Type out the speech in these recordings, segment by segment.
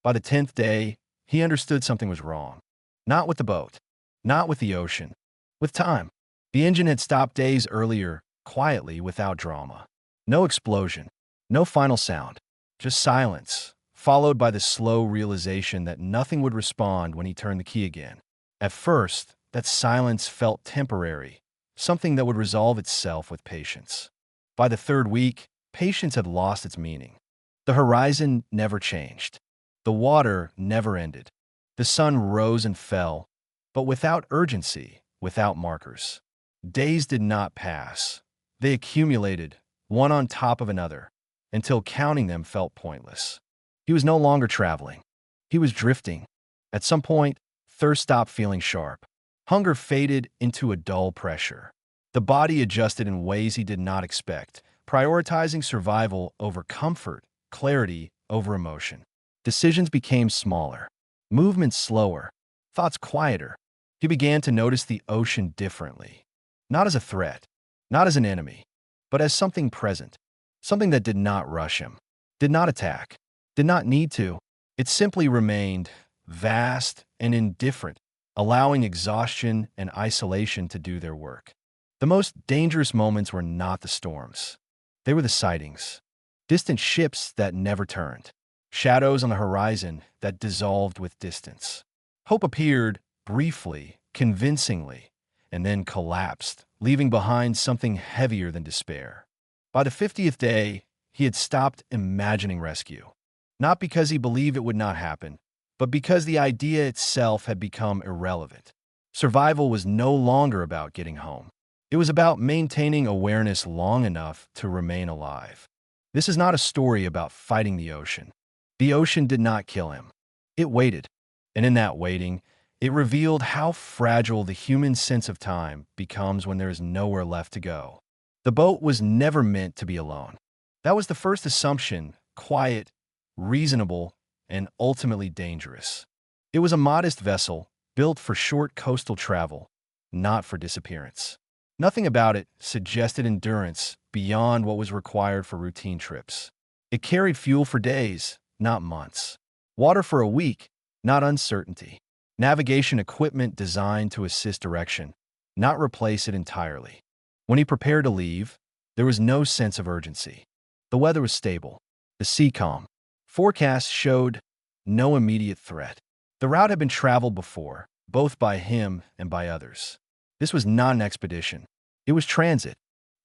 By the 10th day, he understood something was wrong. Not with the boat, not with the ocean, with time. The engine had stopped days earlier, quietly, without drama. No explosion, no final sound, just silence, followed by the slow realization that nothing would respond when he turned the key again. At first, that silence felt temporary, something that would resolve itself with patience. By the third week, patience had lost its meaning. The horizon never changed. The water never ended. The sun rose and fell, but without urgency, without markers. Days did not pass. They accumulated, one on top of another, until counting them felt pointless. He was no longer traveling. He was drifting. At some point, thirst stopped feeling sharp. Hunger faded into a dull pressure. The body adjusted in ways he did not expect, prioritizing survival over comfort, clarity over emotion. Decisions became smaller, movements slower, thoughts quieter. He began to notice the ocean differently. Not as a threat, not as an enemy, but as something present, something that did not rush him, did not attack, did not need to. It simply remained vast and indifferent, allowing exhaustion and isolation to do their work. The most dangerous moments were not the storms. They were the sightings, distant ships that never turned, shadows on the horizon that dissolved with distance. Hope appeared briefly, convincingly, and then collapsed, leaving behind something heavier than despair. By the 50th day, he had stopped imagining rescue. Not because he believed it would not happen, but because the idea itself had become irrelevant. Survival was no longer about getting home. It was about maintaining awareness long enough to remain alive. This is not a story about fighting the ocean. The ocean did not kill him. It waited, and in that waiting, it revealed how fragile the human sense of time becomes when there is nowhere left to go. The boat was never meant to be alone. That was the first assumption, quiet, reasonable, and ultimately dangerous. It was a modest vessel, built for short coastal travel, not for disappearance. Nothing about it suggested endurance beyond what was required for routine trips. It carried fuel for days, not months. Water for a week, not uncertainty. Navigation equipment designed to assist direction, not replace it entirely. When he prepared to leave, there was no sense of urgency. The weather was stable, the sea calm. Forecasts showed no immediate threat. The route had been traveled before, both by him and by others. This was not an expedition. It was transit.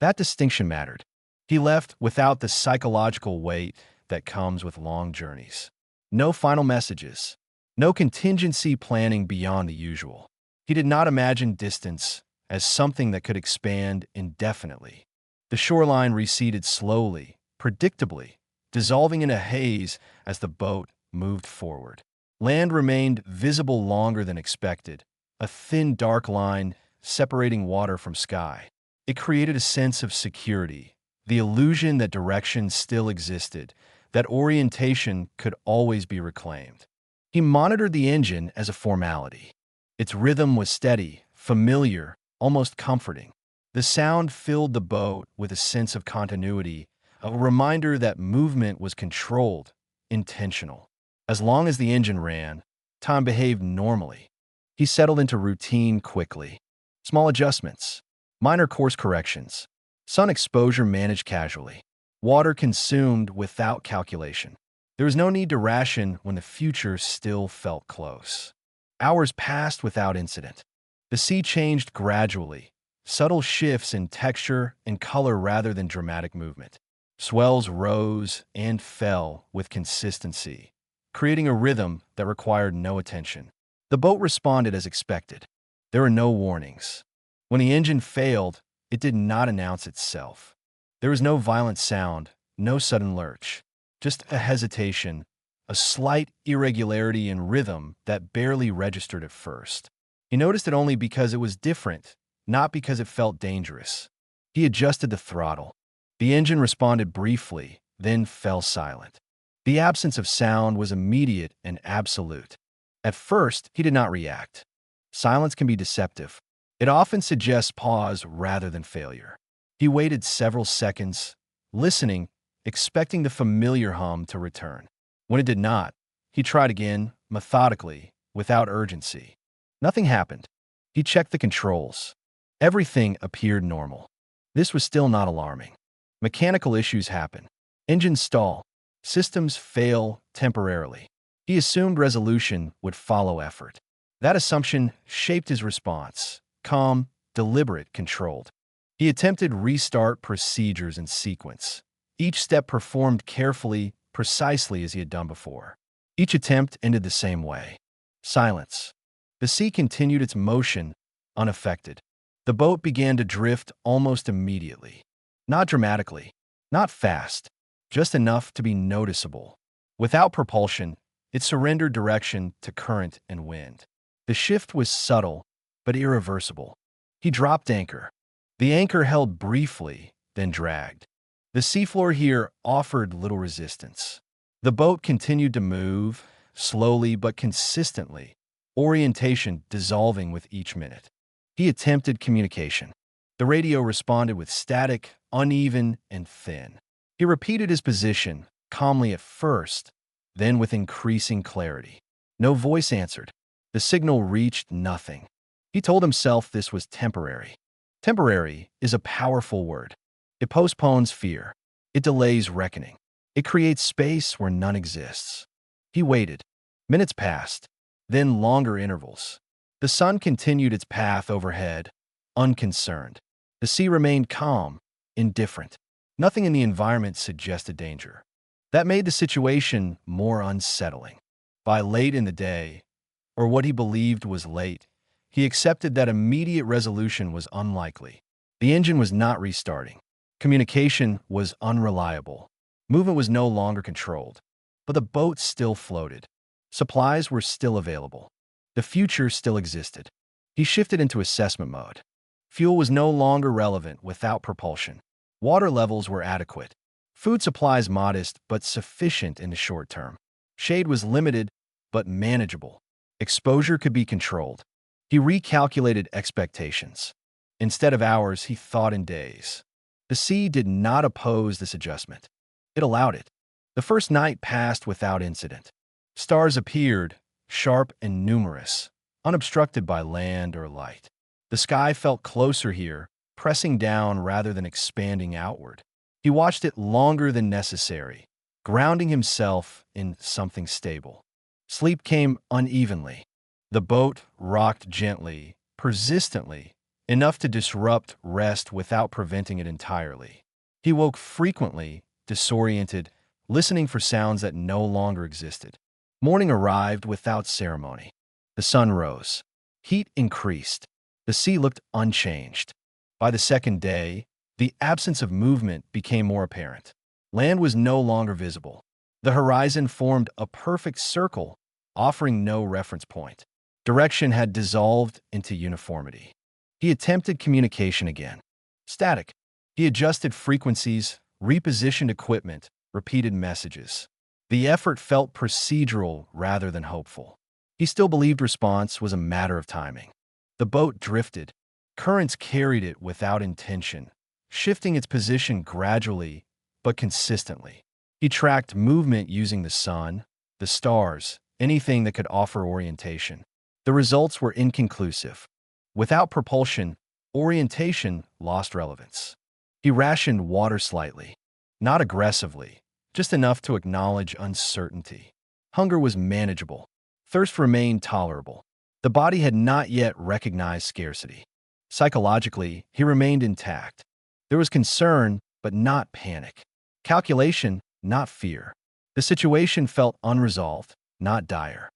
That distinction mattered. He left without the psychological weight that comes with long journeys. No final messages. No contingency planning beyond the usual. He did not imagine distance as something that could expand indefinitely. The shoreline receded slowly, predictably, dissolving in a haze as the boat moved forward. Land remained visible longer than expected, a thin, dark line separating water from sky. It created a sense of security, the illusion that direction still existed, that orientation could always be reclaimed. He monitored the engine as a formality. Its rhythm was steady, familiar, almost comforting. The sound filled the boat with a sense of continuity, a reminder that movement was controlled, intentional. As long as the engine ran, time behaved normally. He settled into routine quickly. Small adjustments, minor course corrections, sun exposure managed casually, water consumed without calculation. There was no need to ration when the future still felt close. Hours passed without incident. The sea changed gradually, subtle shifts in texture and color rather than dramatic movement. Swells rose and fell with consistency, creating a rhythm that required no attention. The boat responded as expected. There were no warnings. When the engine failed, it did not announce itself. There was no violent sound, no sudden lurch, just a hesitation, a slight irregularity in rhythm that barely registered at first. He noticed it only because it was different, not because it felt dangerous. He adjusted the throttle. The engine responded briefly, then fell silent. The absence of sound was immediate and absolute. At first, he did not react. Silence can be deceptive. It often suggests pause rather than failure. He waited several seconds, listening, expecting the familiar hum to return. When it did not, He tried again, methodically, without urgency. Nothing happened. He checked the controls. Everything appeared normal. This was still not alarming. Mechanical issues happen. Engines stall. Systems fail temporarily. He assumed resolution would follow effort. That assumption shaped his response. Calm, deliberate, controlled. He attempted restart procedures in sequence. Each step performed carefully, precisely as he had done before. Each attempt ended the same way. Silence. The sea continued its motion, unaffected. The boat began to drift almost immediately. Not dramatically, not fast, just enough to be noticeable. Without propulsion, it surrendered direction to current and wind. The shift was subtle, but irreversible. He dropped anchor. The anchor held briefly, then dragged. The seafloor here offered little resistance. The boat continued to move, slowly but consistently, orientation dissolving with each minute. He attempted communication. The radio responded with static, uneven, and thin. He repeated his position, calmly at first, then with increasing clarity. No voice answered. The signal reached nothing. He told himself this was temporary. Temporary is a powerful word. It postpones fear. It delays reckoning. It creates space where none exists. He waited. Minutes passed, then longer intervals. The sun continued its path overhead, unconcerned. The sea remained calm, indifferent. Nothing in the environment suggested danger. That made the situation more unsettling. By late in the day, or what he believed was late, he accepted that immediate resolution was unlikely. The engine was not restarting. Communication was unreliable. Movement was no longer controlled. But the boat still floated. Supplies were still available. The future still existed. He shifted into assessment mode. Fuel was no longer relevant without propulsion. Water levels were adequate. Food supplies modest but sufficient in the short term. Shade was limited but manageable. Exposure could be controlled. He recalculated expectations. Instead of hours, he thought in days. The sea did not oppose this adjustment. It allowed it. The first night passed without incident. Stars appeared, sharp and numerous, unobstructed by land or light. The sky felt closer here, pressing down rather than expanding outward. He watched it longer than necessary, grounding himself in something stable. Sleep came unevenly. The boat rocked gently, persistently, enough to disrupt rest without preventing it entirely. He woke frequently, disoriented, listening for sounds that no longer existed. Morning arrived without ceremony. The sun rose. Heat increased. The sea looked unchanged. By the second day, the absence of movement became more apparent. Land was no longer visible. The horizon formed a perfect circle, offering no reference point. Direction had dissolved into uniformity. He attempted communication again. Static. He adjusted frequencies, repositioned equipment, repeated messages. The effort felt procedural rather than hopeful. He still believed response was a matter of timing. The boat drifted. Currents carried it without intention, shifting its position gradually but consistently. He tracked movement using the sun, the stars, anything that could offer orientation. The results were inconclusive. Without propulsion, orientation lost relevance. He rationed water slightly, not aggressively, just enough to acknowledge uncertainty. Hunger was manageable. Thirst remained tolerable. The body had not yet recognized scarcity. Psychologically, he remained intact. There was concern, but not panic. Calculation, not fear. The situation felt unresolved, not dire.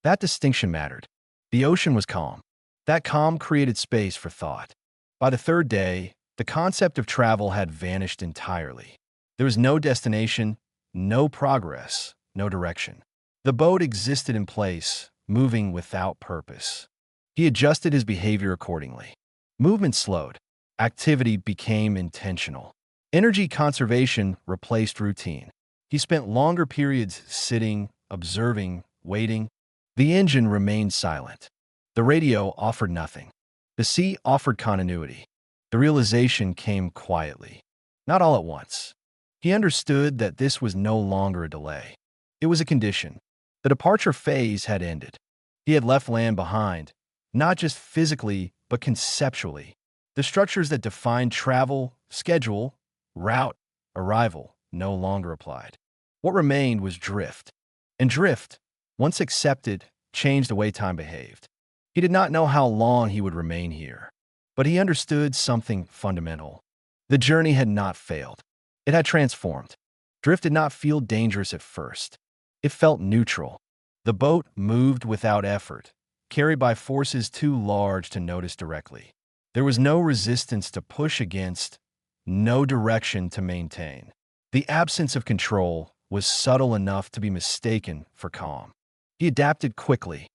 That distinction mattered. The ocean was calm. That calm created space for thought. By the third day, the concept of travel had vanished entirely. There was no destination, no progress, no direction. The boat existed in place, moving without purpose. He adjusted his behavior accordingly. Movement slowed. Activity became intentional. Energy conservation replaced routine. He spent longer periods sitting, observing, waiting. The engine remained silent. The radio offered nothing. The sea offered continuity. The realization came quietly, not all at once. He understood that this was no longer a delay. It was a condition. The departure phase had ended. He had left land behind, not just physically, but conceptually. The structures that defined travel, schedule, route, arrival no longer applied. What remained was drift. And drift, once accepted, changed the way time behaved. He did not know how long he would remain here, but he understood something fundamental. The journey had not failed. It had transformed. Drift did not feel dangerous at first. It felt neutral. The boat moved without effort, carried by forces too large to notice directly. There was no resistance to push against, no direction to maintain. The absence of control was subtle enough to be mistaken for calm. He adapted quickly.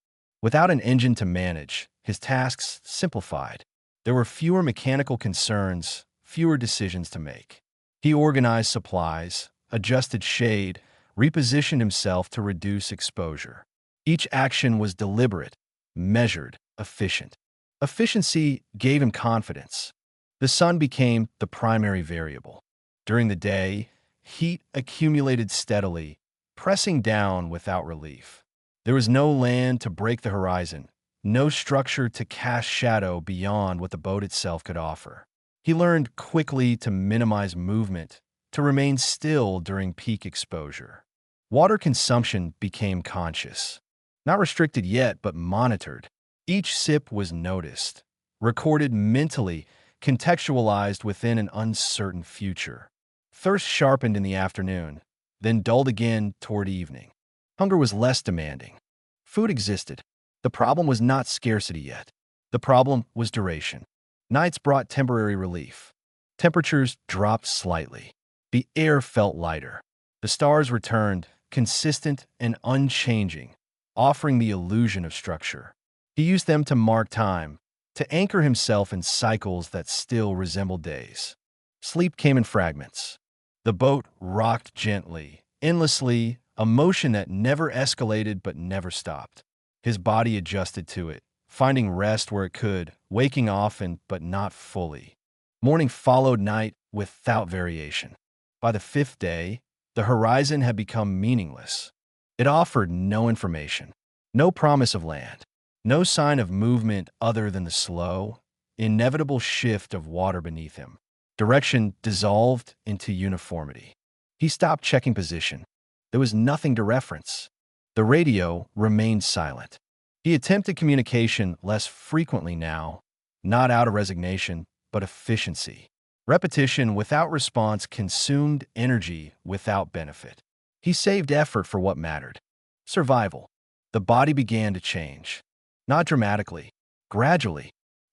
Without an engine to manage, his tasks simplified. There were fewer mechanical concerns, fewer decisions to make. He organized supplies, adjusted shade, repositioned himself to reduce exposure. Each action was deliberate, measured, efficient. Efficiency gave him confidence. The sun became the primary variable. During the day, heat accumulated steadily, pressing down without relief. There was no land to break the horizon, no structure to cast shadow beyond what the boat itself could offer. He learned quickly to minimize movement, to remain still during peak exposure. Water consumption became conscious. Not restricted yet, but monitored. Each sip was noticed, recorded mentally, contextualized within an uncertain future. Thirst sharpened in the afternoon, then dulled again toward evening. Hunger was less demanding. Food existed. The problem was not scarcity yet. The problem was duration. Nights brought temporary relief. Temperatures dropped slightly. The air felt lighter. The stars returned, consistent and unchanging, offering the illusion of structure. He used them to mark time, to anchor himself in cycles that still resembled days. Sleep came in fragments. The boat rocked gently, endlessly, a motion that never escalated but never stopped. His body adjusted to it, finding rest where it could, waking often but not fully. Morning followed night without variation. By the fifth day, the horizon had become meaningless. It offered no information, no promise of land, no sign of movement other than the slow, inevitable shift of water beneath him. Direction dissolved into uniformity. He stopped checking position. There was nothing to reference. The radio remained silent. He attempted communication less frequently now, not out of resignation, but efficiency. Repetition without response consumed energy without benefit. He saved effort for what mattered. Survival. The body began to change. Not dramatically, gradually.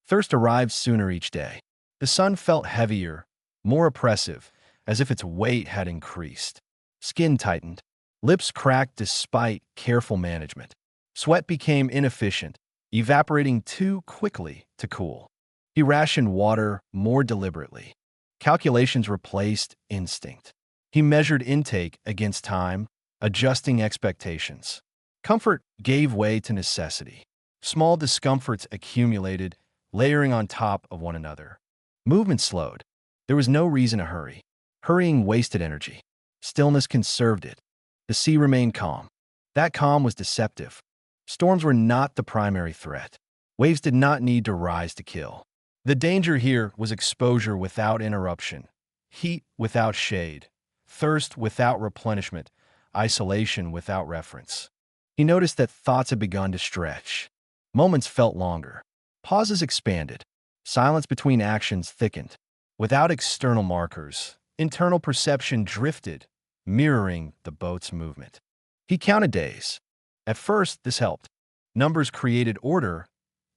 Thirst arrived sooner each day. The sun felt heavier, more oppressive, as if its weight had increased. Skin tightened. Lips cracked despite careful management. Sweat became inefficient, evaporating too quickly to cool. He rationed water more deliberately. Calculations replaced instinct. He measured intake against time, adjusting expectations. Comfort gave way to necessity. Small discomforts accumulated, layering on top of one another. Movement slowed. There was no reason to hurry. Hurrying wasted energy. Stillness conserved it. The sea remained calm. That calm was deceptive. Storms were not the primary threat. Waves did not need to rise to kill. The danger here was exposure without interruption, heat without shade, thirst without replenishment, isolation without reference. He noticed that thoughts had begun to stretch. Moments felt longer. Pauses expanded. Silence between actions thickened. Without external markers, internal perception drifted, mirroring the boat's movement. He counted days. At first, this helped. Numbers created order,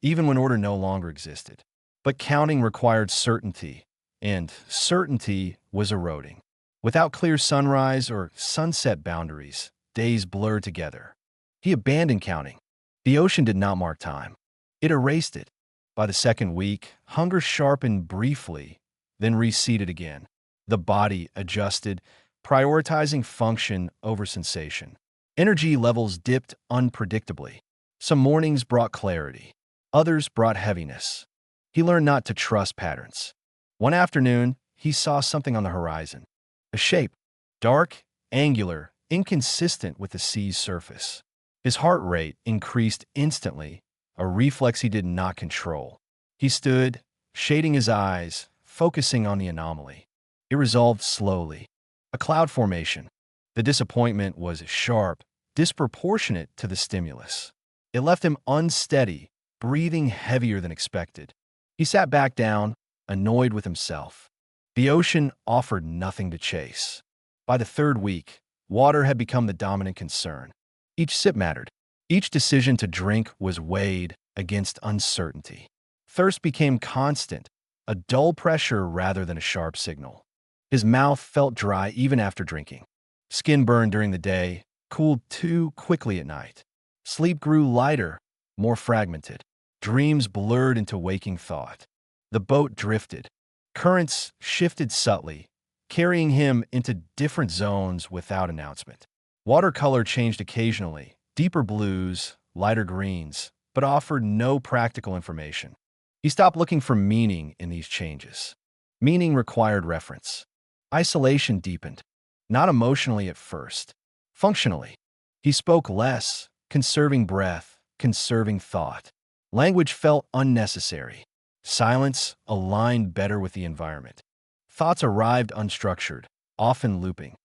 even when order no longer existed. But counting required certainty, and certainty was eroding. Without clear sunrise or sunset boundaries, days blurred together. He abandoned counting. The ocean did not mark time. It erased it. By the second week, hunger sharpened briefly, then receded again. The body adjusted, prioritizing function over sensation. Energy levels dipped unpredictably. Some mornings brought clarity. Others brought heaviness. He learned not to trust patterns. One afternoon, he saw something on the horizon. A shape, dark, angular, inconsistent with the sea's surface. His heart rate increased instantly, a reflex he did not control. He stood, shading his eyes, focusing on the anomaly. It resolved slowly. A cloud formation. The disappointment was sharp, disproportionate to the stimulus. It left him unsteady, breathing heavier than expected. He sat back down, annoyed with himself. The ocean offered nothing to chase. By the third week, water had become the dominant concern. Each sip mattered. Each decision to drink was weighed against uncertainty. Thirst became constant, a dull pressure rather than a sharp signal. His mouth felt dry even after drinking. Skin burned during the day, cooled too quickly at night. Sleep grew lighter, more fragmented. Dreams blurred into waking thought. The boat drifted. Currents shifted subtly, carrying him into different zones without announcement. Watercolor changed occasionally, deeper blues, lighter greens, but offered no practical information. He stopped looking for meaning in these changes. Meaning required reference. Isolation deepened, not emotionally at first, functionally. He spoke less, conserving breath, conserving thought. Language felt unnecessary. Silence aligned better with the environment. Thoughts arrived unstructured, often looping.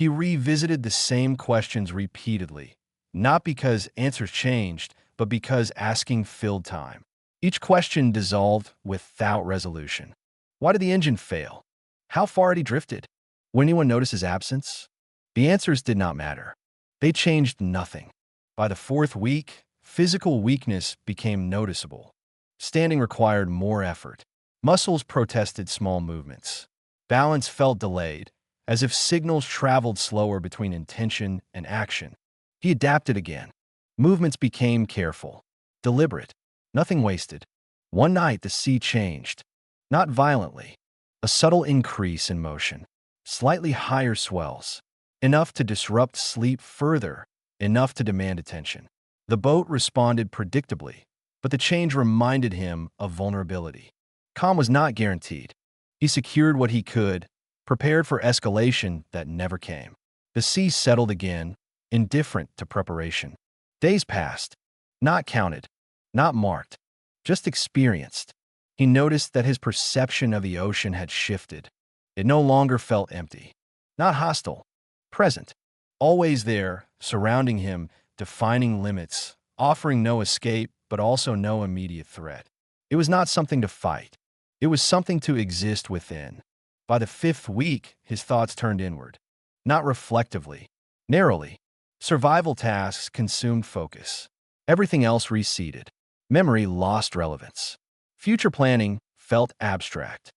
He revisited the same questions repeatedly, not because answers changed, but because asking filled time. Each question dissolved without resolution. Why did the engine fail? How far had he drifted? Would anyone notice his absence? The answers did not matter. They changed nothing. By the fourth week, physical weakness became noticeable. Standing required more effort. Muscles protested small movements. Balance felt delayed, as if signals traveled slower between intention and action. He adapted again. Movements became careful, deliberate, nothing wasted. One night the sea changed. Not violently. A subtle increase in motion. Slightly higher swells. Enough to disrupt sleep further, enough to demand attention. The boat responded predictably, but the change reminded him of vulnerability. Calm was not guaranteed. He secured what he could, prepared for escalation that never came. The sea settled again, indifferent to preparation. Days passed, not counted, not marked, just experienced. He noticed that his perception of the ocean had shifted. It no longer felt empty, not hostile, present, always there, surrounding him, defining limits, offering no escape, but also no immediate threat. It was not something to fight. It was something to exist within. By the fifth week, his thoughts turned inward, not reflectively, narrowly. Survival tasks consumed focus. Everything else receded. Memory lost relevance. Future planning felt abstract.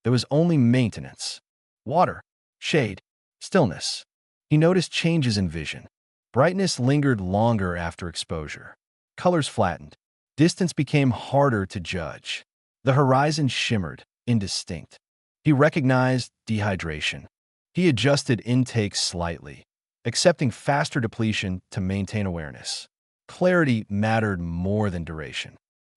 There was only maintenance. Water, shade, stillness. He noticed changes in vision. Brightness lingered longer after exposure. Colors flattened. Distance became harder to judge. The horizon shimmered, indistinct. He recognized dehydration. He adjusted intake slightly, accepting faster depletion to maintain awareness. Clarity mattered more than duration.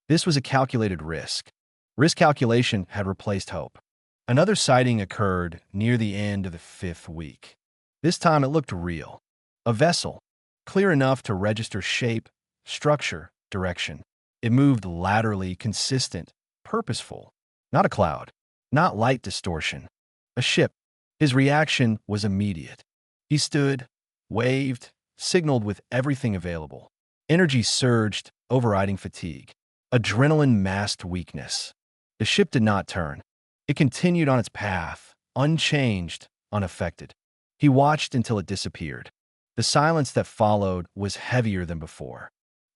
This was a calculated risk. Risk calculation had replaced hope. Another sighting occurred near the end of the fifth week. This time it looked real. A vessel, clear enough to register shape, structure, direction. It moved laterally, consistent, purposeful. Not a cloud, not light distortion. A ship. His reaction was immediate. He stood, waved, signaled with everything available. Energy surged, overriding fatigue. Adrenaline masked weakness. The ship did not turn. It continued on its path, unchanged, unaffected. He watched until it disappeared. The silence that followed was heavier than before.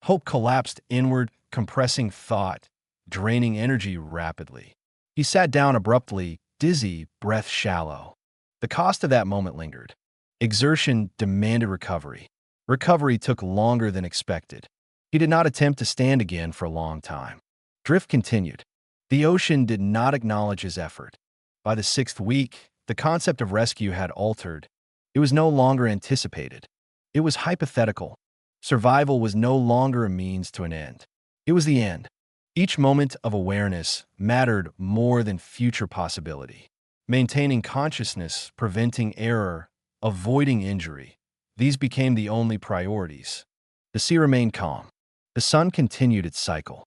Hope collapsed inward, compressing thought, draining energy rapidly. He sat down abruptly, dizzy, breath shallow. The cost of that moment lingered. Exertion demanded recovery. Recovery took longer than expected. He did not attempt to stand again for a long time. Drift continued. The ocean did not acknowledge his effort. By the sixth week, the concept of rescue had altered. It was no longer anticipated. It was hypothetical. Survival was no longer a means to an end. It was the end. Each moment of awareness mattered more than future possibility. Maintaining consciousness, preventing error, avoiding injury. These became the only priorities. The sea remained calm. The sun continued its cycle.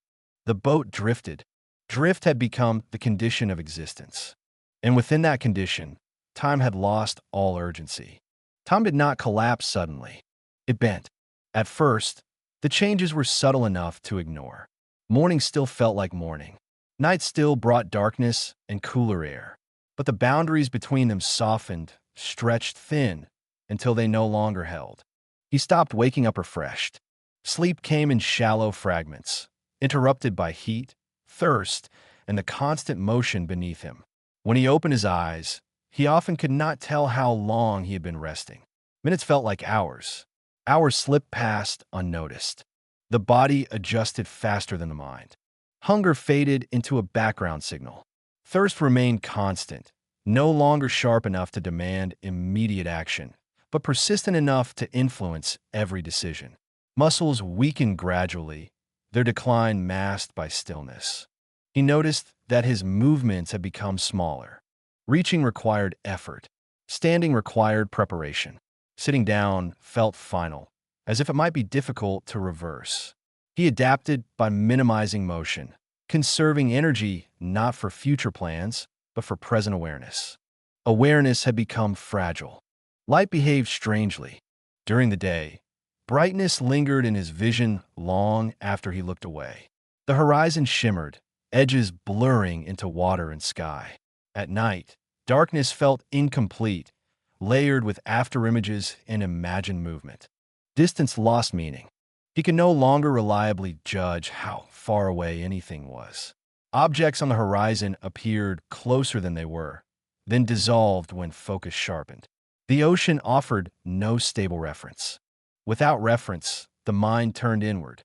The boat drifted. Drift had become the condition of existence. And within that condition, time had lost all urgency. Time did not collapse suddenly. It bent. At first, the changes were subtle enough to ignore. Morning still felt like morning. Night still brought darkness and cooler air. But the boundaries between them softened, stretched thin, until they no longer held. He stopped waking up refreshed. Sleep came in shallow fragments, interrupted by heat, thirst, and the constant motion beneath him. When he opened his eyes, he often could not tell how long he had been resting. Minutes felt like hours. Hours slipped past unnoticed. The body adjusted faster than the mind. Hunger faded into a background signal. Thirst remained constant, no longer sharp enough to demand immediate action, but persistent enough to influence every decision. Muscles weakened gradually, their decline masked by stillness. He noticed that his movements had become smaller. Reaching required effort. Standing required preparation. Sitting down felt final, as if it might be difficult to reverse. He adapted by minimizing motion, conserving energy not for future plans, but for present awareness. Awareness had become fragile. Light behaved strangely. During the day, brightness lingered in his vision long after he looked away. The horizon shimmered, edges blurring into water and sky. At night, darkness felt incomplete, layered with afterimages and imagined movement. Distance lost meaning. He could no longer reliably judge how far away anything was. Objects on the horizon appeared closer than they were, then dissolved when focus sharpened. The ocean offered no stable reference. Without reference, the mind turned inward.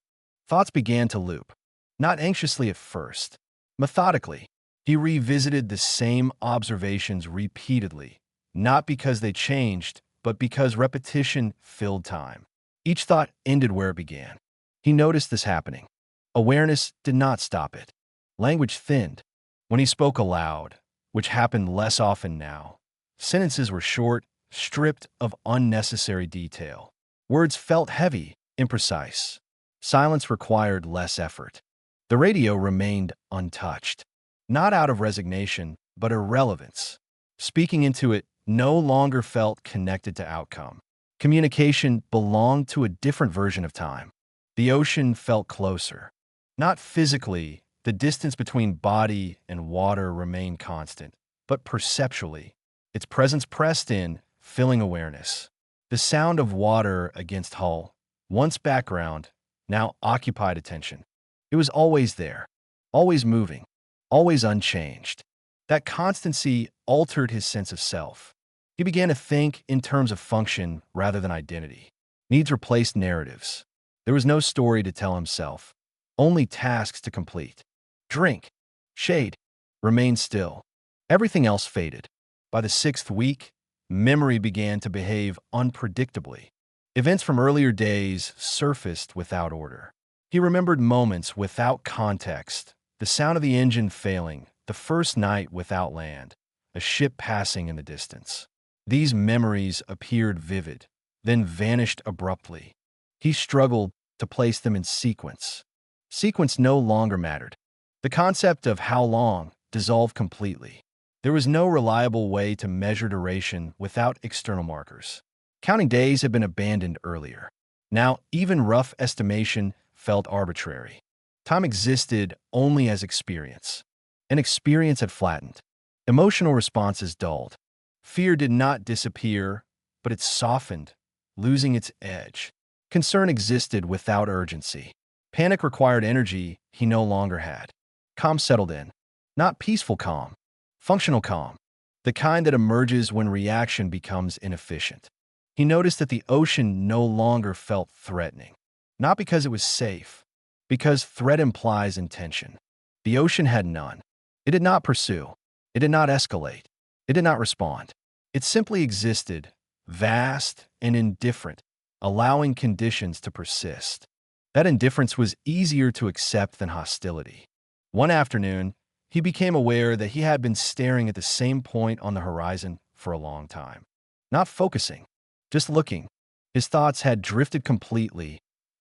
Thoughts began to loop. Not anxiously at first. Methodically, he revisited the same observations repeatedly, not because they changed, but because repetition filled time. Each thought ended where it began. He noticed this happening. Awareness did not stop it. Language thinned. When he spoke aloud, which happened less often now, sentences were short, stripped of unnecessary detail. Words felt heavy, imprecise. Silence required less effort. The radio remained untouched, not out of resignation, but irrelevance. Speaking into it no longer felt connected to outcome. Communication belonged to a different version of time. The ocean felt closer. Not physically, the distance between body and water remained constant, but perceptually. Its presence pressed in, filling awareness. The sound of water against hull, once background, now occupied attention. It was always there, always moving, always unchanged. That constancy altered his sense of self. He began to think in terms of function rather than identity. Needs replaced narratives. There was no story to tell himself, only tasks to complete. Drink, shade, remain still. Everything else faded. By the sixth week, memory began to behave unpredictably. Events from earlier days surfaced without order. He remembered moments without context, the sound of the engine failing, the first night without land, a ship passing in the distance. These memories appeared vivid, then vanished abruptly. He struggled to place them in sequence. Sequence no longer mattered. The concept of how long dissolved completely. There was no reliable way to measure duration without external markers. Counting days had been abandoned earlier. Now, even rough estimation felt arbitrary. Time existed only as experience. And experience had flattened. Emotional responses dulled. Fear did not disappear, but it softened, losing its edge. Concern existed without urgency. Panic required energy he no longer had. Calm settled in. Not peaceful calm, functional calm, the kind that emerges when reaction becomes inefficient. He noticed that the ocean no longer felt threatening. Not because it was safe, because threat implies intention. The ocean had none. It did not pursue. It did not escalate. It did not respond. It simply existed, vast and indifferent, allowing conditions to persist. That indifference was easier to accept than hostility. One afternoon, he became aware that he had been staring at the same point on the horizon for a long time. Not focusing, just looking. His thoughts had drifted completely,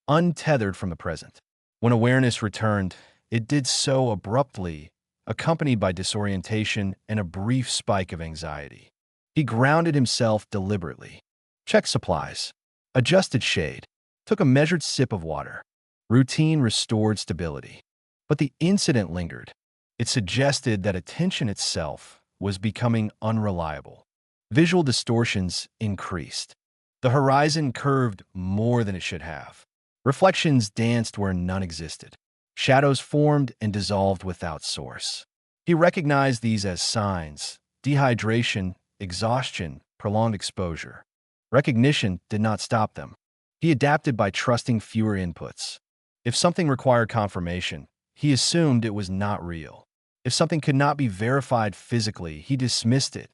untethered from the present. When awareness returned, it did so abruptly, accompanied by disorientation and a brief spike of anxiety. He grounded himself deliberately, checked supplies, adjusted shade, took a measured sip of water. Routine restored stability. But the incident lingered. It suggested that attention itself was becoming unreliable. Visual distortions increased. The horizon curved more than it should have. Reflections danced where none existed. Shadows formed and dissolved without source. He recognized these as signs: dehydration, exhaustion, prolonged exposure. Recognition did not stop them. He adapted by trusting fewer inputs. If something required confirmation, he assumed it was not real. If something could not be verified physically, he dismissed it.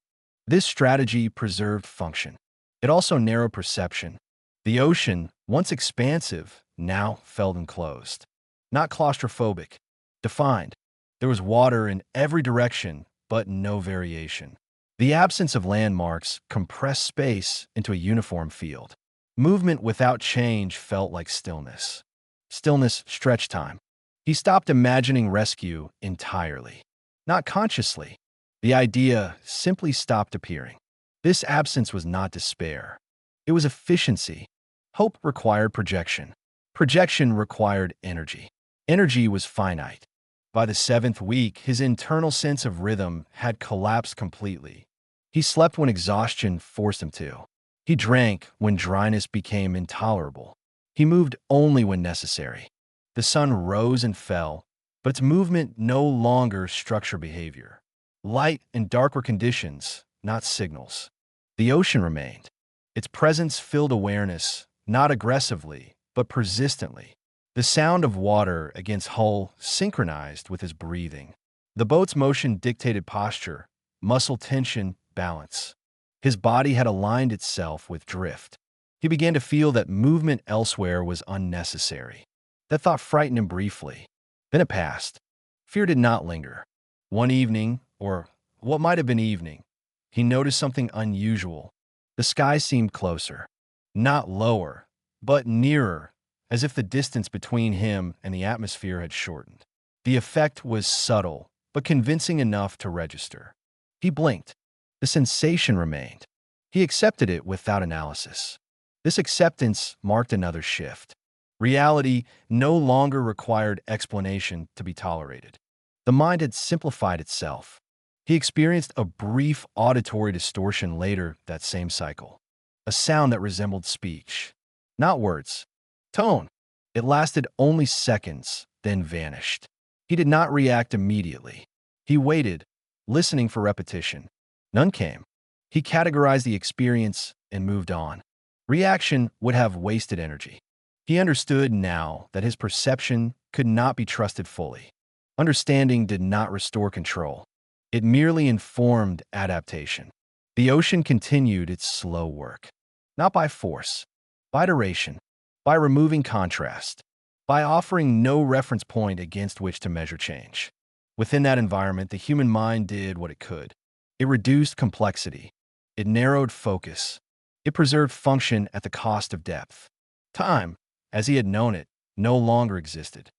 This strategy preserved function. It also narrowed perception. The ocean, once expansive, now felt enclosed. Not claustrophobic, defined. There was water in every direction, but no variation. The absence of landmarks compressed space into a uniform field. Movement without change felt like stillness. Stillness stretched time. He stopped imagining rescue entirely. Not consciously. The idea simply stopped appearing. This absence was not despair. It was efficiency. Hope required projection. Projection required energy. Energy was finite. By the 7th week, his internal sense of rhythm had collapsed completely. He slept when exhaustion forced him to. He drank when dryness became intolerable. He moved only when necessary. The sun rose and fell, but its movement no longer structured behavior. Light and dark were conditions, not signals. The ocean remained. Its presence filled awareness, not aggressively, but persistently. The sound of water against hull synchronized with his breathing. The boat's motion dictated posture, muscle tension, balance. His body had aligned itself with drift. He began to feel that movement elsewhere was unnecessary. That thought frightened him briefly. Then it passed. Fear did not linger. One evening, or what might have been evening, he noticed something unusual. The sky seemed closer. Not lower, but nearer, as if the distance between him and the atmosphere had shortened. The effect was subtle, but convincing enough to register. He blinked. The sensation remained. He accepted it without analysis. This acceptance marked another shift. Reality no longer required explanation to be tolerated. The mind had simplified itself. He experienced a brief auditory distortion later that same cycle. A sound that resembled speech. Not words. Tone. It lasted only seconds, then vanished. He did not react immediately. He waited, listening for repetition. None came. He categorized the experience and moved on. Reaction would have wasted energy. He understood now that his perception could not be trusted fully. Understanding did not restore control. It merely informed adaptation. The ocean continued its slow work. Not by force, by iteration, by removing contrast, by offering no reference point against which to measure change. Within that environment, the human mind did what it could. It reduced complexity. It narrowed focus. It preserved function at the cost of depth. Time, as he had known it, no longer existed.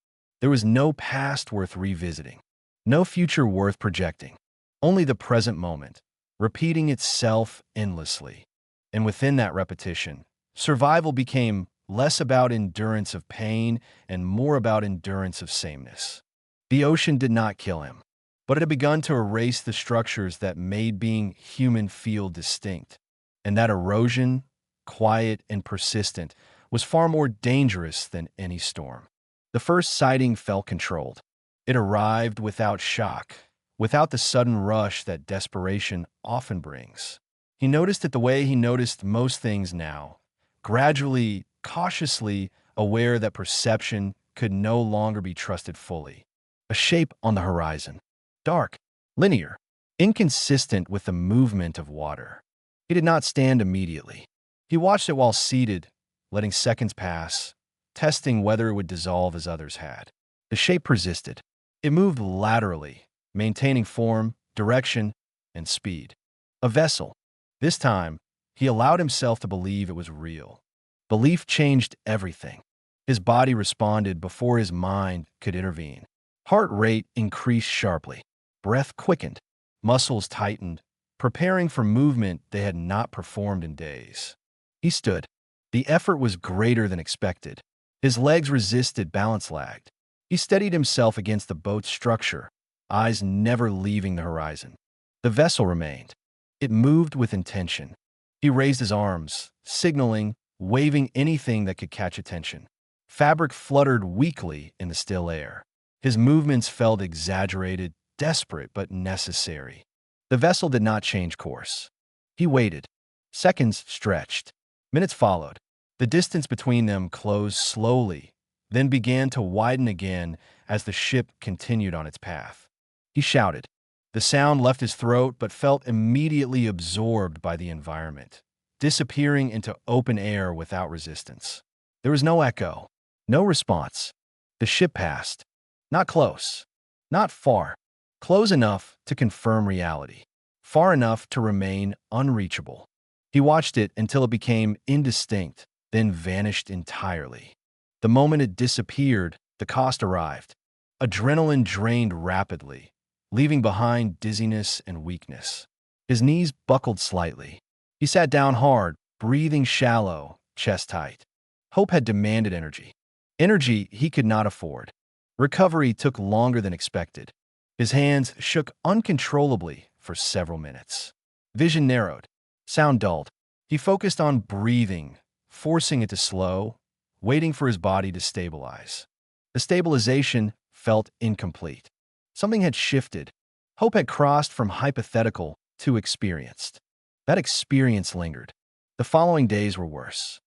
There was no past worth revisiting, no future worth projecting, only the present moment, repeating itself endlessly. And within that repetition, survival became less about endurance of pain and more about endurance of sameness. The ocean did not kill him, but it had begun to erase the structures that made being human feel distinct. And that erosion, quiet and persistent, was far more dangerous than any storm. The first sighting felt controlled. It arrived without shock, without the sudden rush that desperation often brings. He noticed it the way he noticed most things now, gradually, cautiously aware that perception could no longer be trusted fully. A shape on the horizon, dark, linear, inconsistent with the movement of water. He did not stand immediately. He watched it while seated, letting seconds pass, testing whether it would dissolve as others had. The shape persisted. It moved laterally, maintaining form, direction, and speed. A vessel. This time, he allowed himself to believe it was real. Belief changed everything. His body responded before his mind could intervene. Heart rate increased sharply. Breath quickened. Muscles tightened, preparing for movement they had not performed in days. He stood. The effort was greater than expected. His legs resisted, balance lagged. He steadied himself against the boat's structure, eyes never leaving the horizon. The vessel remained. It moved with intention. He raised his arms, signaling, waving anything that could catch attention. Fabric fluttered weakly in the still air. His movements felt exaggerated, desperate but necessary. The vessel did not change course. He waited. Seconds stretched. Minutes followed. The distance between them closed slowly, then began to widen again as the ship continued on its path. He shouted. The sound left his throat but felt immediately absorbed by the environment, disappearing into open air without resistance. There was no echo, no response. The ship passed. Not close, not far, close enough to confirm reality, far enough to remain unreachable. He watched it until it became indistinct, then vanished entirely. The moment it disappeared, the cost arrived. Adrenaline drained rapidly, leaving behind dizziness and weakness. His knees buckled slightly. He sat down hard, breathing shallow, chest tight. Hope had demanded energy. Energy he could not afford. Recovery took longer than expected. His hands shook uncontrollably for several minutes. Vision narrowed. Sound dulled. He focused on breathing, forcing it to slow, waiting for his body to stabilize. The stabilization felt incomplete. Something had shifted. Hope had crossed from hypothetical to experienced. That experience lingered. The following days were worse.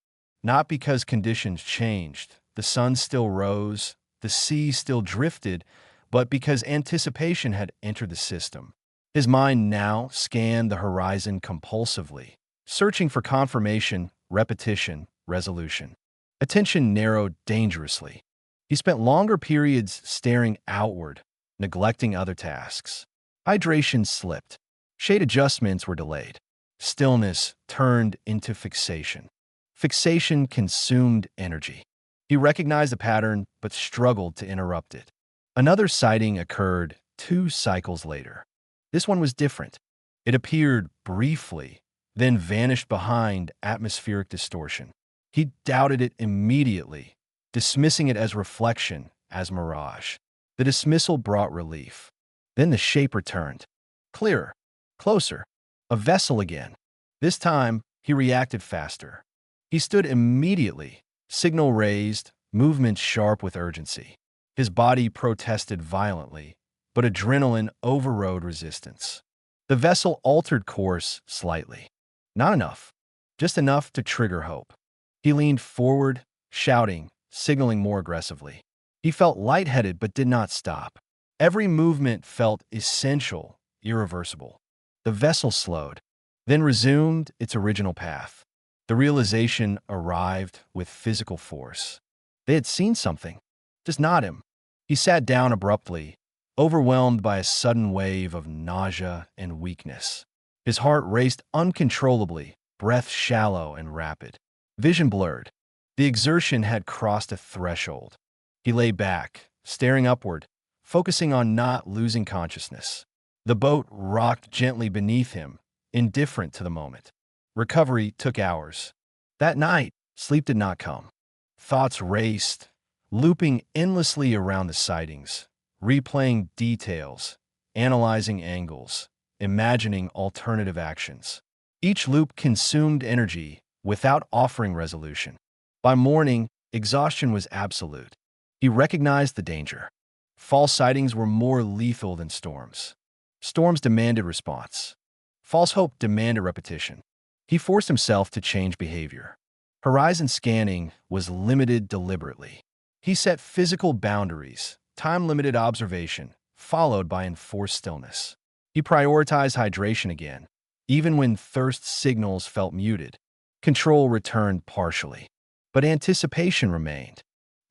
Not because conditions changed. The sun still rose, the sea still drifted, but because anticipation had entered the system. His mind now scanned the horizon compulsively, searching for confirmation, repetition, resolution. Attention narrowed dangerously. He spent longer periods staring outward, neglecting other tasks. Hydration slipped. Shade adjustments were delayed. Stillness turned into fixation. Fixation consumed energy. He recognized the pattern but struggled to interrupt it. Another sighting occurred 2 cycles later. This one was different. It appeared briefly, then vanished behind atmospheric distortion. He doubted it immediately, dismissing it as reflection, as mirage. The dismissal brought relief. Then the shape returned. Clearer, closer, a vessel again. This time, he reacted faster. He stood immediately, signal raised, movement sharp with urgency. His body protested violently, but adrenaline overrode resistance. The vessel altered course slightly. Not enough, just enough to trigger hope. He leaned forward, shouting, signaling more aggressively. He felt lightheaded but did not stop. Every movement felt essential, irreversible. The vessel slowed, then resumed its original path. The realization arrived with physical force. They had seen something, just not him. He sat down abruptly, overwhelmed by a sudden wave of nausea and weakness. His heart raced uncontrollably, breath shallow and rapid. Vision blurred. The exertion had crossed a threshold. He lay back, staring upward, focusing on not losing consciousness. The boat rocked gently beneath him, indifferent to the moment. Recovery took hours. That night, sleep did not come. Thoughts raced, looping endlessly around the sightings, replaying details, analyzing angles, imagining alternative actions. Each loop consumed energy without offering resolution. By morning, exhaustion was absolute. He recognized the danger. False sightings were more lethal than storms. Storms demanded response. False hope demanded repetition. He forced himself to change behavior. Horizon scanning was limited deliberately. He set physical boundaries, time-limited observation, followed by enforced stillness. He prioritized hydration again, even when thirst signals felt muted. Control returned partially, but anticipation remained.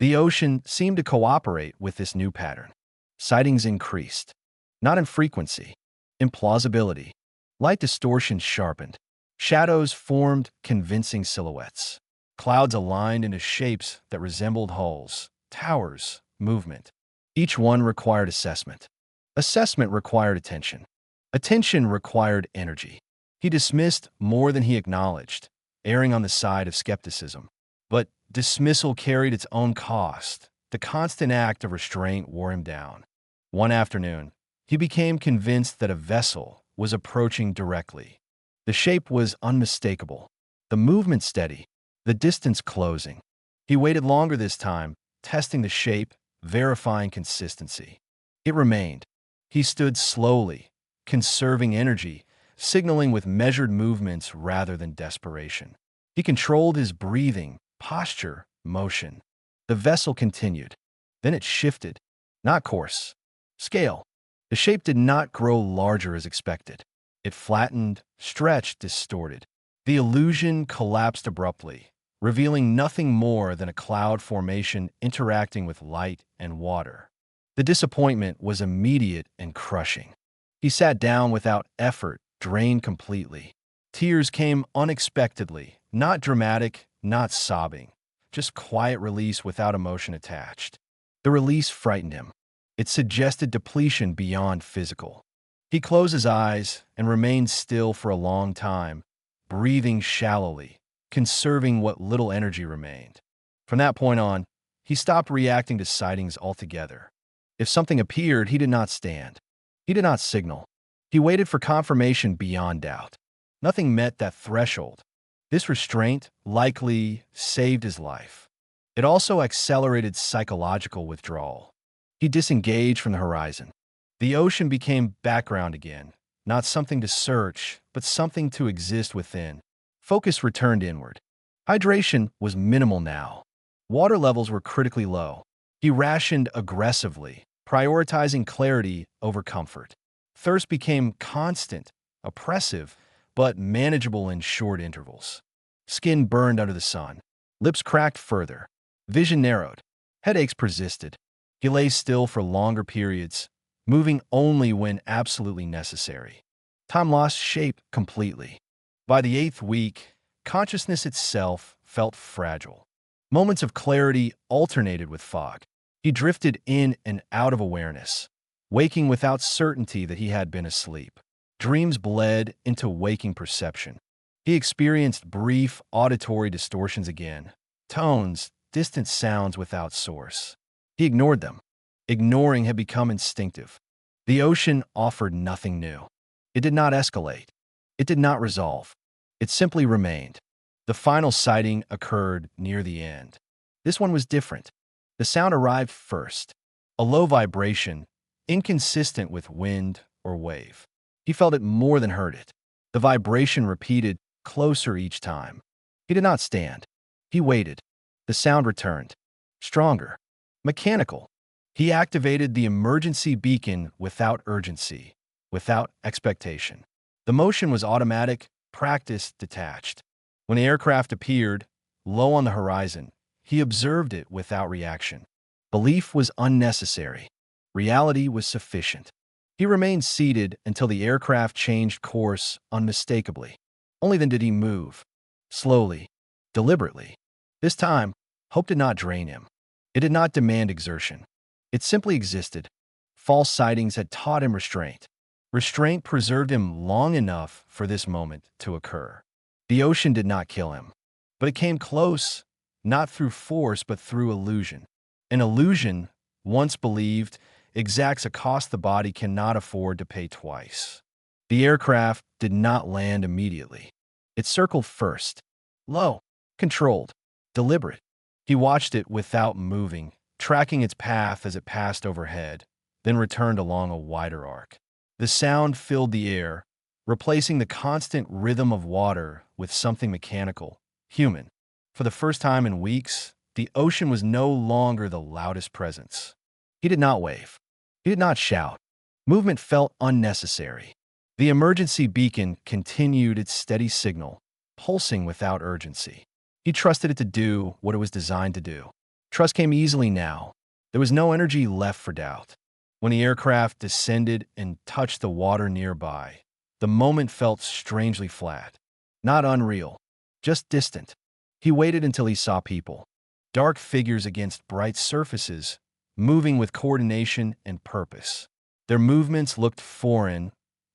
The ocean seemed to cooperate with this new pattern. Sightings increased, not in frequency, in plausibility. Light distortion sharpened. Shadows formed convincing silhouettes. Clouds aligned into shapes that resembled hulls, towers, movement. Each one required assessment. Assessment required attention. Attention required energy. He dismissed more than he acknowledged, erring on the side of skepticism. But dismissal carried its own cost. The constant act of restraint wore him down. One afternoon, he became convinced that a vessel was approaching directly. The shape was unmistakable, the movement steady, the distance closing. He waited longer this time, testing the shape, verifying consistency. It remained. He stood slowly, conserving energy, signaling with measured movements rather than desperation. He controlled his breathing, posture, motion. The vessel continued. Then it shifted. Not course. Scale. The shape did not grow larger as expected. It flattened, stretched, distorted. The illusion collapsed abruptly, revealing nothing more than a cloud formation interacting with light and water. The disappointment was immediate and crushing. He sat down without effort, drained completely. Tears came unexpectedly, not dramatic, not sobbing, just quiet release without emotion attached. The release frightened him. It suggested depletion beyond physical. He closed his eyes and remained still for a long time, breathing shallowly, conserving what little energy remained. From that point on, he stopped reacting to sightings altogether. If something appeared, he did not stand. He did not signal. He waited for confirmation beyond doubt. Nothing met that threshold. This restraint likely saved his life. It also accelerated psychological withdrawal. He disengaged from the horizon. The ocean became background again, not something to search, but something to exist within. Focus returned inward. Hydration was minimal now. Water levels were critically low. He rationed aggressively, prioritizing clarity over comfort. Thirst became constant, oppressive, but manageable in short intervals. Skin burned under the sun. Lips cracked further. Vision narrowed. Headaches persisted. He lay still for longer periods, moving only when absolutely necessary. Time lost shape completely. By the 8th week, consciousness itself felt fragile. Moments of clarity alternated with fog. He drifted in and out of awareness, waking without certainty that he had been asleep. Dreams bled into waking perception. He experienced brief auditory distortions again, tones, distant sounds without source. He ignored them. Ignoring had become instinctive. The ocean offered nothing new. It did not escalate. It did not resolve. It simply remained. The final sighting occurred near the end. This one was different. The sound arrived first, a low vibration, inconsistent with wind or wave. He felt it more than heard it. The vibration repeated, closer each time. He did not stand. He waited. The sound returned. Stronger. Mechanical. He activated the emergency beacon without urgency, without expectation. The motion was automatic, practiced, detached. When the aircraft appeared, low on the horizon, he observed it without reaction. Belief was unnecessary. Reality was sufficient. He remained seated until the aircraft changed course unmistakably. Only then did he move. Slowly, deliberately. This time, hope did not drain him. It did not demand exertion. It simply existed. False sightings had taught him restraint. Restraint preserved him long enough for this moment to occur. The ocean did not kill him, but it came close, not through force but through illusion. An illusion, once believed, exacts a cost the body cannot afford to pay twice. The aircraft did not land immediately. It circled first, low, controlled, deliberate. He watched it without moving, tracking its path as it passed overhead, then returned along a wider arc. The sound filled the air, replacing the constant rhythm of water with something mechanical, human. For the first time in weeks, the ocean was no longer the loudest presence. He did not wave. He did not shout. Movement felt unnecessary. The emergency beacon continued its steady signal, pulsing without urgency. He trusted it to do what it was designed to do. Trust came easily now. There was no energy left for doubt. When the aircraft descended and touched the water nearby, the moment felt strangely flat. Not unreal, just distant. He waited until he saw people, dark figures against bright surfaces, moving with coordination and purpose. Their movements looked foreign,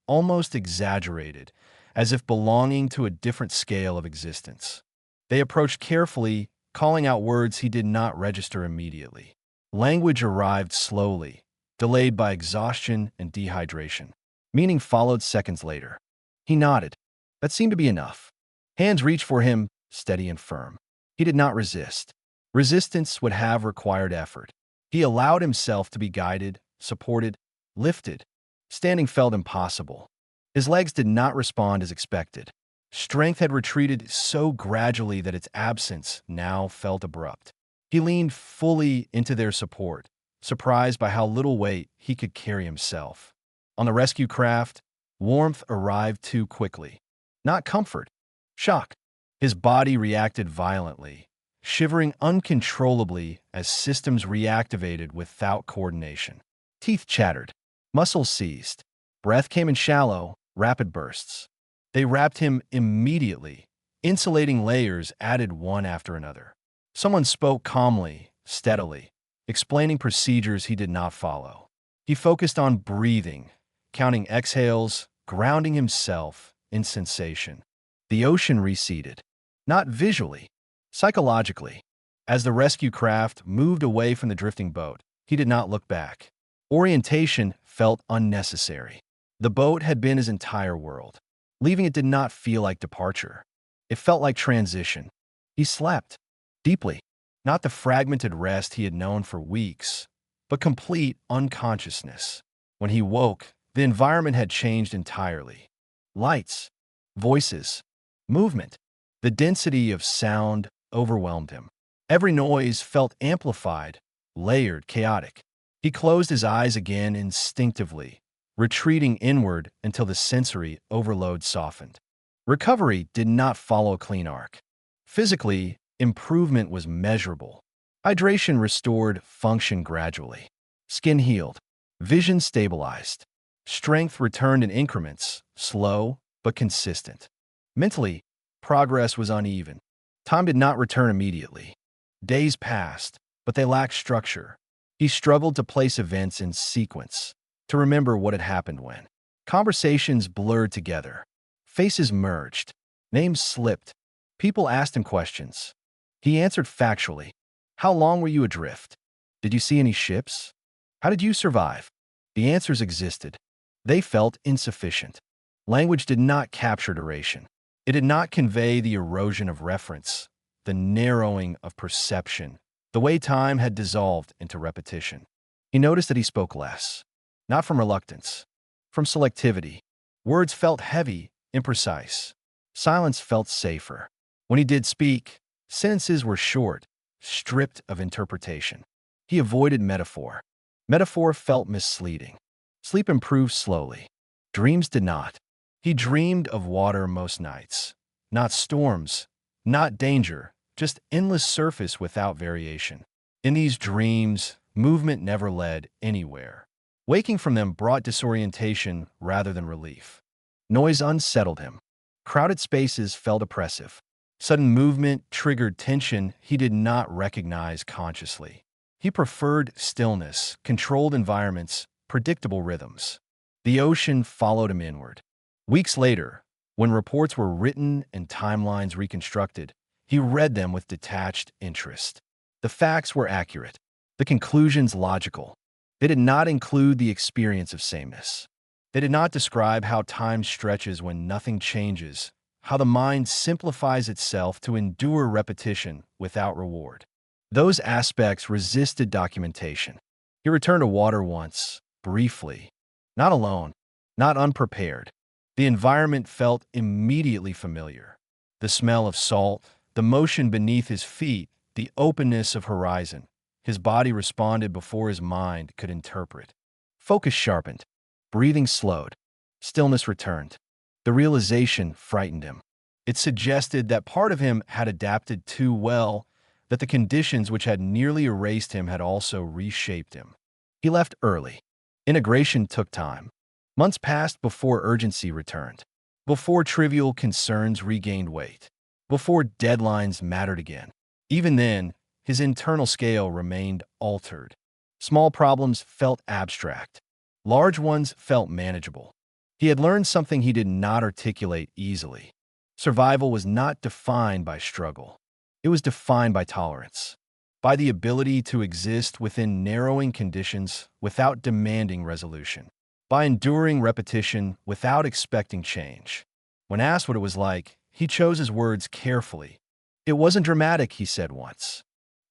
almost exaggerated, as if belonging to a different scale of existence. They approached carefully, calling out words he did not register immediately. Language arrived slowly, delayed by exhaustion and dehydration. Meaning followed seconds later. He nodded. That seemed to be enough. Hands reached for him, steady and firm. He did not resist. Resistance would have required effort. He allowed himself to be guided, supported, lifted. Standing felt impossible. His legs did not respond as expected. Strength had retreated so gradually that its absence now felt abrupt. He leaned fully into their support, surprised by how little weight he could carry himself. On the rescue craft, warmth arrived too quickly. Not comfort, shock. His body reacted violently, shivering uncontrollably as systems reactivated without coordination. Teeth chattered, muscles seized. Breath came in shallow, rapid bursts. They wrapped him immediately, insulating layers added one after another. Someone spoke calmly, steadily, explaining procedures he did not follow. He focused on breathing, counting exhales, grounding himself in sensation. The ocean receded, not visually, psychologically. As the rescue craft moved away from the drifting boat, he did not look back. Orientation felt unnecessary. The boat had been his entire world. Leaving it did not feel like departure. It felt like transition. He slept, deeply, not the fragmented rest he had known for weeks, but complete unconsciousness. When he woke, the environment had changed entirely. Lights, voices, movement. The density of sound overwhelmed him. Every noise felt amplified, layered, chaotic. He closed his eyes again instinctively, retreating inward until the sensory overload softened. Recovery did not follow a clean arc. Physically, improvement was measurable. Hydration restored function gradually. Skin healed. Vision stabilized. Strength returned in increments, slow but consistent. Mentally, progress was uneven. Time did not return immediately. Days passed, but they lacked structure. He struggled to place events in sequence, to remember what had happened when. Conversations blurred together. Faces merged. Names slipped. People asked him questions. He answered factually. How long were you adrift? Did you see any ships? How did you survive? The answers existed. They felt insufficient. Language did not capture duration. It did not convey the erosion of reference, the narrowing of perception, the way time had dissolved into repetition. He noticed that he spoke less, not from reluctance, from selectivity. Words felt heavy, imprecise. Silence felt safer. When he did speak, sentences were short, stripped of interpretation. He avoided metaphor. Metaphor felt misleading. Sleep improved slowly. Dreams did not. He dreamed of water most nights. Not storms, not danger, just endless surface without variation. In these dreams, movement never led anywhere. Waking from them brought disorientation rather than relief. Noise unsettled him. Crowded spaces felt oppressive. Sudden movement triggered tension he did not recognize consciously. He preferred stillness, controlled environments, predictable rhythms. The ocean followed him inward. Weeks later, when reports were written and timelines reconstructed, he read them with detached interest. The facts were accurate, the conclusions logical. They did not include the experience of sameness. They did not describe how time stretches when nothing changes, how the mind simplifies itself to endure repetition without reward. Those aspects resisted documentation. He returned to water once, briefly. Not alone, not unprepared. The environment felt immediately familiar. The smell of salt, the motion beneath his feet, the openness of horizon. His body responded before his mind could interpret. Focus sharpened. Breathing slowed. Stillness returned. The realization frightened him. It suggested that part of him had adapted too well, that the conditions which had nearly erased him had also reshaped him. He left early. Integration took time. Months passed before urgency returned, before trivial concerns regained weight, before deadlines mattered again. Even then, his internal scale remained altered. Small problems felt abstract. Large ones felt manageable. He had learned something he did not articulate easily. Survival was not defined by struggle. It was defined by tolerance, by the ability to exist within narrowing conditions without demanding resolution, by enduring repetition without expecting change. When asked what it was like, he chose his words carefully. "It wasn't dramatic," he said once.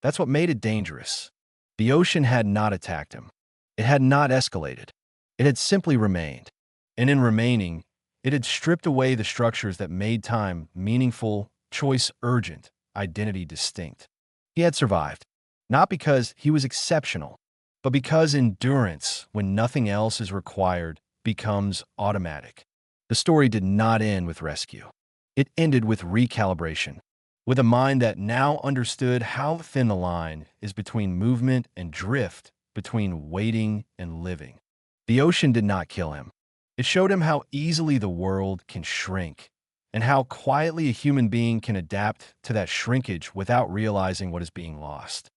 That's what made it dangerous. The ocean had not attacked him. It had not escalated. It had simply remained. And in remaining, it had stripped away the structures that made time meaningful, choice urgent, identity distinct. He had survived, not because he was exceptional, but because endurance, when nothing else is required, becomes automatic. The story did not end with rescue. It ended with recalibration, with a mind that now understood how thin the line is between movement and drift, between waiting and living. The ocean did not kill him. It showed him how easily the world can shrink, and how quietly a human being can adapt to that shrinkage without realizing what is being lost.